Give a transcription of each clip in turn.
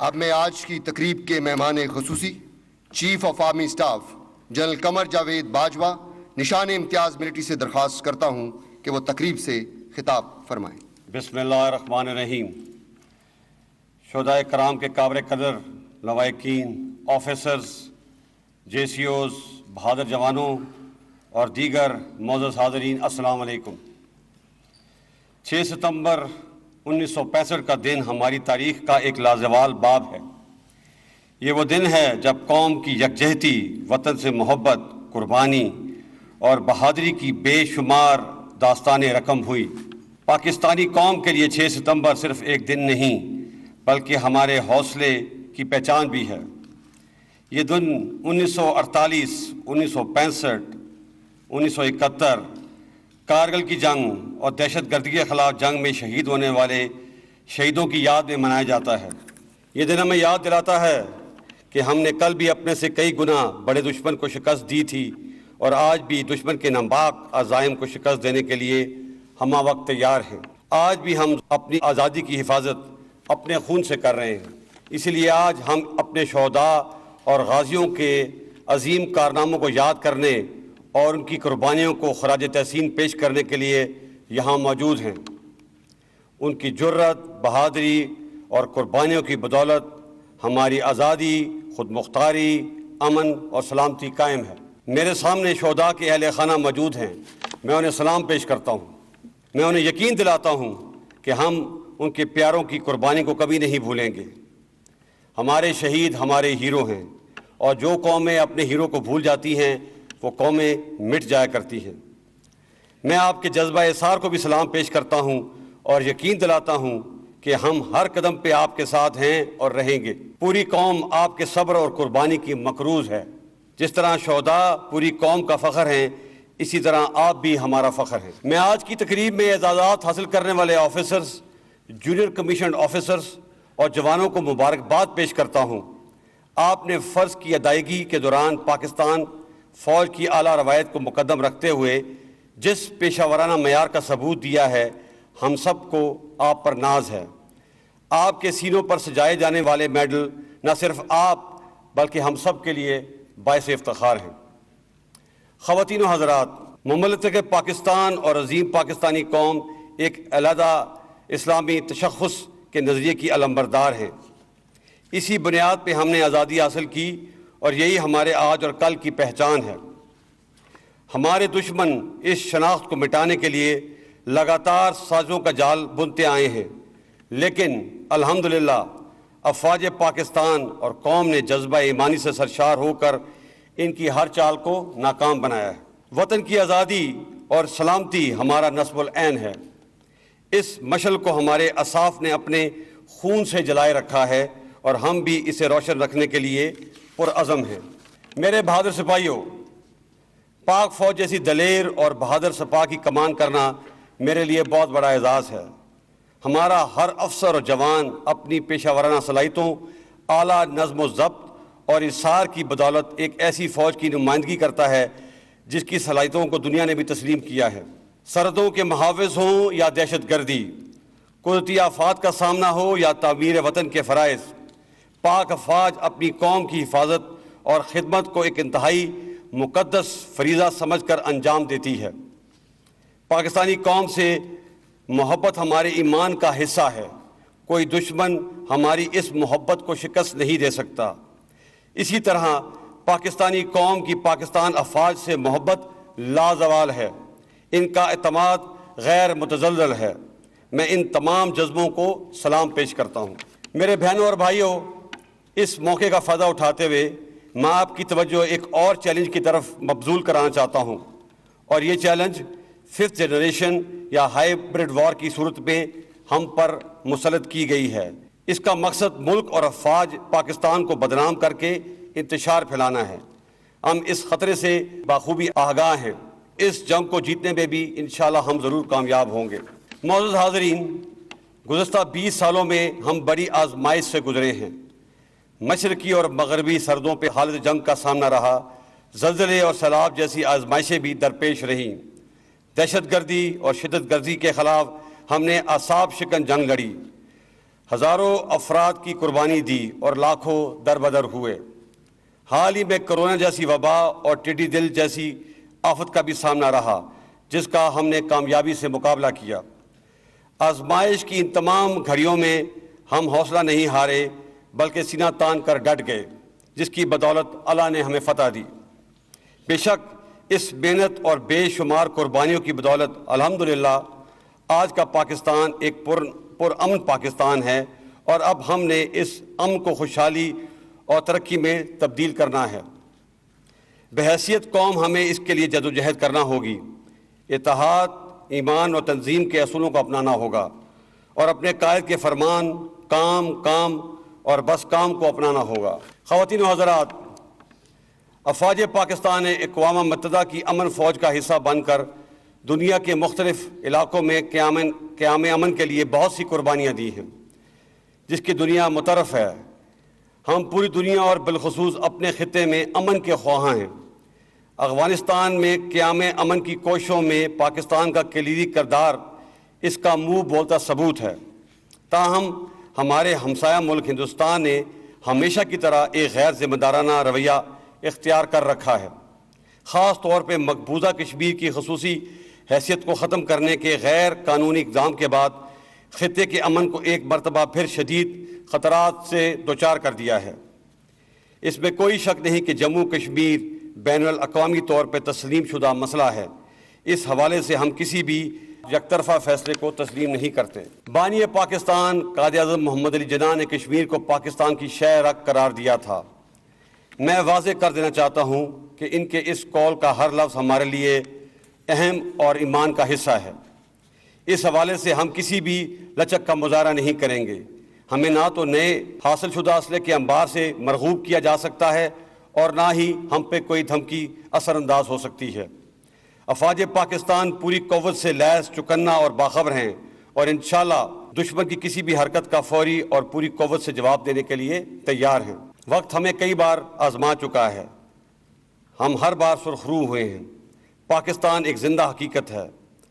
اب میں آج کی تقریب کے مہمان خصوصی chief of army staff general Qamar Javed Bajwa نشان امتیاز ملٹری سے درخواست کرتا ہوں کہ وہ تقریب سے خطاب فرمائیں۔ بسم اللہ الرحمن الرحیم۔ شہدائے کرام کے قابل قدر لواحقین، آفیسرز، جے سی اوز، بہادر جوانوں اور دیگر معزز حاضرین، السلام علیکم۔ 6 ستمبر 1965 کا دن ہماری تاریخ کا ایک لازوال باب ہے۔ یہ وہ دن ہے جب قوم کی یکجہتی، وطن سے محبت، قربانی اور بہادری کی بے شمار داستانیں رقم ہوئی۔ پاکستانی قوم کے لیے 6 ستمبر صرف ایک دن نہیں بلکہ ہمارے حوصلے کی پہچان بھی ہے۔ یہ دن 1948، 1965، 1971 کارگل کی جنگ اور دہشت گردی کے خلاف جنگ میں شہید ہونے والے شہیدوں کی یاد میں منایا جاتا ہے۔ یہ دن ہمیں یاد دلاتا ہے کہ ہم نے کل بھی اپنے سے کئی گنا بڑے دشمن کو شکست دی تھی اور آج بھی دشمن کے ناپاک عزائم کو شکست دینے کے لیے ہمہ وقت تیار ہیں۔ آج بھی ہم اپنی آزادی کی حفاظت اپنے خون سے کر رہے ہیں، اسی لیے آج ہم اپنے شہداء اور غازیوں کے عظیم کارناموں کو یاد کرنے اور ان کی قربانیوں کو خراج تحسین پیش کرنے کے لیے یہاں موجود ہیں۔ ان کی جرت، بہادری اور قربانیوں کی بدولت ہماری آزادی، خود مختاری، امن اور سلامتی قائم ہے۔ میرے سامنے شہداء کے اہل خانہ موجود ہیں، میں انہیں سلام پیش کرتا ہوں۔ میں انہیں یقین دلاتا ہوں کہ ہم ان کے پیاروں کی قربانی کو کبھی نہیں بھولیں گے۔ ہمارے شہید ہمارے ہیرو ہیں، اور جو قومیں اپنے ہیرو کو بھول جاتی ہیں وہ قومیں مٹ جایا کرتی ہیں۔ میں آپ کے جذبہ اثار کو بھی سلام پیش کرتا ہوں اور یقین دلاتا ہوں کہ ہم ہر قدم پہ آپ کے ساتھ ہیں اور رہیں گے۔ پوری قوم آپ کے صبر اور قربانی کی مقروض ہے۔ جس طرح شہداء پوری قوم کا فخر ہیں، اسی طرح آپ بھی ہمارا فخر ہیں۔ میں آج کی تقریب میں اعزازات حاصل کرنے والے آفیسرز، جونیئر کمیشنڈ آفیسرز اور جوانوں کو مبارکباد پیش کرتا ہوں۔ آپ نے فرض کی ادائیگی کے دوران پاکستان فوج کی اعلیٰ روایت کو مقدم رکھتے ہوئے جس پیشہ ورانہ معیار کا ثبوت دیا ہے، ہم سب کو آپ پر ناز ہے۔ آپ کے سینوں پر سجائے جانے والے میڈل نہ صرف آپ بلکہ ہم سب کے لیے باعث افتخار ہیں۔ خواتین و حضرات، مملکت پاکستان اور عظیم پاکستانی قوم ایک علیحدہ اسلامی تشخص کے نظریے کی علمبردار ہے۔ اسی بنیاد پہ ہم نے آزادی حاصل کی اور یہی ہمارے آج اور کل کی پہچان ہے۔ ہمارے دشمن اس شناخت کو مٹانے کے لیے لگاتار سازوں کا جال بنتے آئے ہیں، لیکن الحمدللہ افواج پاکستان اور قوم نے جذبہ ایمانی سے سرشار ہو کر ان کی ہر چال کو ناکام بنایا ہے۔ وطن کی آزادی اور سلامتی ہمارا نصب العین ہے۔ اس مشعل کو ہمارے اساف نے اپنے خون سے جلائے رکھا ہے اور ہم بھی اسے روشن رکھنے کے لیے پرعزم ہیں۔ میرے بہادر سپاہیوں، پاک فوج جیسی دلیر اور بہادر سپاہ کی کمان کرنا میرے لیے بہت بڑا اعزاز ہے۔ ہمارا ہر افسر اور جوان اپنی پیشہ ورانہ صلاحیتوں، اعلیٰ نظم و ضبط اور اصرار کی بدولت ایک ایسی فوج کی نمائندگی کرتا ہے جس کی صلاحیتوں کو دنیا نے بھی تسلیم کیا ہے۔ سرحدوں کے محافظ ہوں یا دہشت گردی، قدرتی آفات کا سامنا ہو یا تعمیر وطن کے فرائض، پاک افواج اپنی قوم کی حفاظت اور خدمت کو ایک انتہائی مقدس فریضہ سمجھ کر انجام دیتی ہے۔ پاکستانی قوم سے محبت ہمارے ایمان کا حصہ ہے۔ کوئی دشمن ہماری اس محبت کو شکست نہیں دے سکتا۔ اسی طرح پاکستانی قوم کی پاکستان افواج سے محبت لازوال ہے۔ ان کا اعتماد غیر متزلزل ہے۔ میں ان تمام جذبوں کو سلام پیش کرتا ہوں۔ میرے بہنوں اور بھائیوں، اس موقع کا فائدہ اٹھاتے ہوئے میں آپ کی توجہ ایک اور چیلنج کی طرف مبذول کرانا چاہتا ہوں، اور یہ چیلنج 5th جنریشن یا ہائیبرڈ وار کی صورت میں ہم پر مسلط کی گئی ہے۔ اس کا مقصد ملک اور افواج پاکستان کو بدنام کر کے انتشار پھیلانا ہے۔ ہم اس خطرے سے بخوبی آگاہ ہیں۔ اس جنگ کو جیتنے میں بھی انشاءاللہ ہم ضرور کامیاب ہوں گے۔ معزز حاضرین، گزشتہ 20 سالوں میں ہم بڑی آزمائش سے گزرے ہیں۔ مشرقی اور مغربی سرحدوں پہ حالت جنگ کا سامنا رہا، زلزلے اور سیلاب جیسی آزمائشیں بھی درپیش رہیں۔ دہشت گردی اور شدت گردی کے خلاف ہم نے اعصاب شکن جنگ لڑی۔ ہزاروں افراد کی قربانی دی اور لاکھوں دربدر ہوئے۔ حال ہی میں کرونا جیسی وبا اور ٹڈی دل جیسی آفت کا بھی سامنا رہا، جس کا ہم نے کامیابی سے مقابلہ کیا۔ آزمائش کی ان تمام گھڑیوں میں ہم حوصلہ نہیں ہارے بلکہ سینہ تان کر ڈٹ گئے، جس کی بدولت اللہ نے ہمیں فتح دی۔ بے شک اس محنت اور بے شمار قربانیوں کی بدولت الحمدللہ آج کا پاکستان ایک پرامن پاکستان ہے، اور اب ہم نے اس امن کو خوشحالی اور ترقی میں تبدیل کرنا ہے۔ بحیثیت قوم ہمیں اس کے لیے جدوجہد کرنا ہوگی۔ اتحاد، ایمان اور تنظیم کے اصولوں کو اپنانا ہوگا، اور اپنے قائد کے فرمان کام اور بس کام کو اپنانا ہوگا۔ خواتین و حضرات، افواج پاکستان نے اقوام متحدہ کی امن فوج کا حصہ بن کر دنیا کے مختلف علاقوں میں قیام امن کے لیے بہت سی قربانیاں دی ہیں، جس کی دنیا متعارف ہے۔ ہم پوری دنیا اور بالخصوص اپنے خطے میں امن کے خواہاں ہیں۔ افغانستان میں قیام امن کی کوششوں میں پاکستان کا کلیدی کردار اس کا منہ بولتا ثبوت ہے۔ تاہم ہمارے ہمسایہ ملک ہندوستان نے ہمیشہ کی طرح ایک غیر ذمہ دارانہ رویہ اختیار کر رکھا ہے، خاص طور پہ مقبوضہ کشمیر کی خصوصی حیثیت کو ختم کرنے کے غیر قانونی اقدام کے بعد خطے کے امن کو ایک مرتبہ پھر شدید خطرات سے دوچار کر دیا ہے۔ اس میں کوئی شک نہیں کہ جموں کشمیر بین الاقوامی طور پہ تسلیم شدہ مسئلہ ہے۔ اس حوالے سے ہم کسی بھی یک طرفہ فیصلے کو تسلیم نہیں کرتے۔ بانی پاکستان قائد اعظم محمد علی جناح نے کشمیر کو پاکستان کی شہ رگ قرار دیا تھا۔ میں واضح کر دینا چاہتا ہوں کہ ان کے اس قول کا ہر لفظ ہمارے لیے اہم اور ایمان کا حصہ ہے۔ اس حوالے سے ہم کسی بھی لچک کا مظاہرہ نہیں کریں گے۔ ہمیں نہ تو نئے حاصل شدہ اسلحے کے انبار سے مرغوب کیا جا سکتا ہے، اور نہ ہی ہم پہ کوئی دھمکی اثر انداز ہو سکتی ہے۔ افواج پاکستان پوری قوت سے لیس، چکنا اور باخبر ہیں، اور انشاءاللہ دشمن کی کسی بھی حرکت کا فوری اور پوری قوت سے جواب دینے کے لیے تیار ہیں۔ وقت ہمیں کئی بار آزما چکا ہے، ہم ہر بار سرخ رو ہوئے ہیں۔ پاکستان ایک زندہ حقیقت ہے۔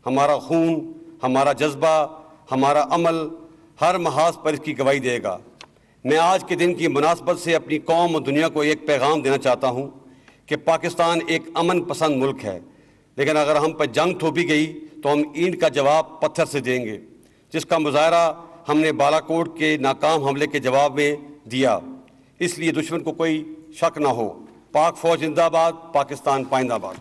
ہمارا خون، ہمارا جذبہ، ہمارا عمل ہر محاذ پر اس کی گواہی دے گا۔ میں آج کے دن کی مناسبت سے اپنی قوم اور دنیا کو ایک پیغام دینا چاہتا ہوں کہ پاکستان ایک امن پسند ملک ہے، لیکن اگر ہم پر جنگ تھوپی گئی تو ہم اینٹ کا جواب پتھر سے دیں گے، جس کا مظاہرہ ہم نے بالا کوٹ کے ناکام حملے کے جواب میں دیا۔ اس لیے دشمن کو کوئی شک نہ ہو۔ پاک فوج زندہ باد، پاکستان پائندہ باد۔